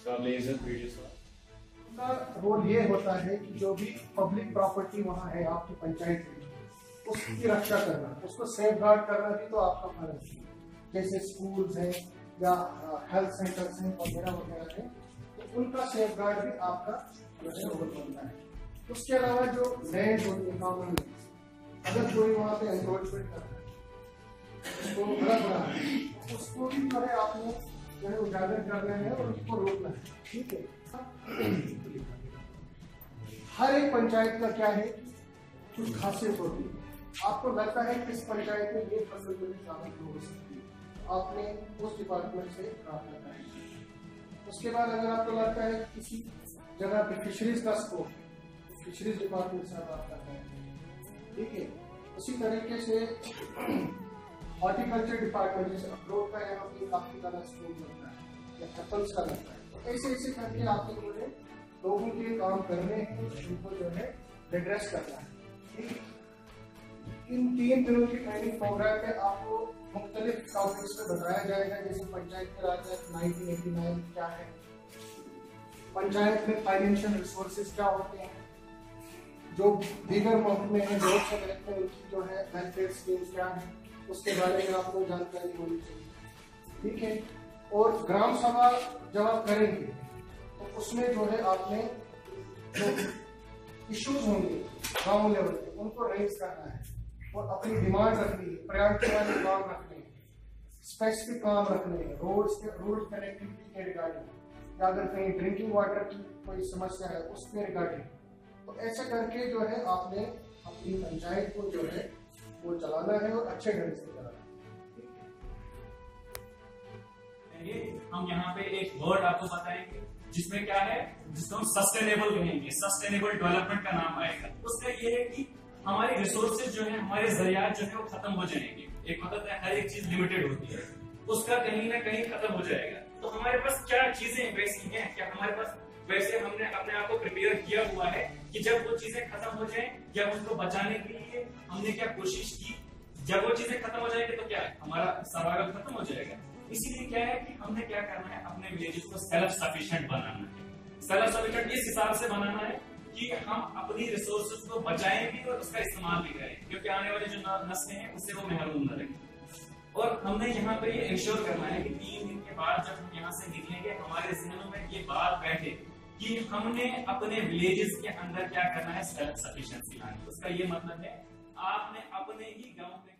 का रोल ये होता है कि जो भी पब्लिक प्रॉपर्टी वहाँ है आपकी पंचायत में, उसकी रक्षा करना, उसको सेफ गार्ड करना भी तो आपका फर्ज है। जैसे स्कूल्स हैं या हेल्थ सेंटर्स हैं वगैरह वगैरह हैं, तो उनका सेफ गार्ड भी आपका रोल बनता है। उसके अलावा जो लैंड होती है कॉमन लैंड, अगर कोई वहाँ पे एनक्रोचमेंट करता है, उसको गलत बना है, तो उसको भी जो है आपने जो है उजागर करना है और उसको रोकना है। ठीक है, हर एक पंचायत का क्या है कुछ खासियत होती है। आपको लगता है कि इस पंचायत में ये फसल जो ज्यादा हो सकती है, आपने उस डिपार्टमेंट से रब्ता करें। उसके बाद अगर आपको लगता है कि किसी जगह पे फिशरीज का स्कोप, फिशरीज डिपार्टमेंट से रब्ता करें। ठीक है, उसी तरीके से हॉर्टिकल्चर डिपार्टमेंट, जैसे अखरोट का यहाँ पे काफी ज्यादा स्कोप लगता है या एप्पल्स का लगता है, तो ऐसे ऐसे करके आपको जो है लोगों के काम करने हैं, उनको जो है एड्रेस करना है। ठीक है, इन 3 दिनों की ट्रेनिंग प्रोग्राम में आपको मुख्तलिफ टॉपिक्स में बताया जाएगा, जैसे पंचायत के राज एक्ट 1989 क्या है, पंचायत में फाइनेंशियल रिसोर्सेज क्या होते हैं, जो दीगर महकमे हैं जो में उनकी जो है वेलफेयर स्कीम्स क्या है, उसके बारे में आपको जानकारी होनी चाहिए। ठीक है, और ग्राम सभा जब आप करेंगे तो उसमें जो है आपने जो इश्यूज होंगे गांव लेवल पे उनको रेज करना है और अपनी डिमांड रखनी है, प्रायोरिटी वाले काम रखने हैं, स्पेसिफिक काम रखने हैं, रोड कनेक्टिविटी के रिगार्डिंग, या अगर कहीं ड्रिंकिंग वाटर की कोई समस्या है उसके रिगार्डिंग। तो ऐसा करके जो है आपने अपनी पंचायत को जो है वो चलाना है और अच्छे ढंग से चलाना है। हम यहाँ पे एक वर्ड आपको बताएंगे जिसमें क्या है, जिसको हम सस्टेनेबल कहेंगे, सस्टेनेबल डेवलपमेंट का नाम आएगा। उसका ये है कि हमारे रिसोर्सेज जो है, हमारे जरियात जो है वो खत्म हो जाएंगे। एक मतलब है हर एक चीज लिमिटेड होती है, उसका कहीं ना कहीं खत्म हो जाएगा। तो हमारे पास क्या चीजें वैसी हैं, क्या हमारे पास वैसे हमने अपने आप को प्रिपेयर किया हुआ है कि जब वो चीजें खत्म हो जाएं या उसको बचाने के लिए हमने क्या कोशिश की, जब वो चीजें खत्म हो जाएंगे तो क्या है, हमारा सर्वाइवल खत्म हो जाएगा। इसीलिए क्या है कि हमने क्या करना है, अपने विलेजेस को सेल्फ सफिशिएंट बनाना है। सेल्फ सफिशिएंट इस हिसाब से बनाना है कि हम अपनी रिसोर्सेज को बचाएं भी और उसका इस्तेमाल भी करें, क्योंकि आने वाले जो नस्लें हैं उससे वो महरूम न रहें। और हमने यहाँ पे ये इंश्योर करना है कि 3 दिन के बाद जब हम यहाँ से निकलेंगे हमारे जहनों में ये बात बैठे कि हमने अपने विलेजेस के अंदर क्या करना है, सेल्फ सफिशिएंसी लानी। उसका ये मतलब है आपने अपने ही गांव में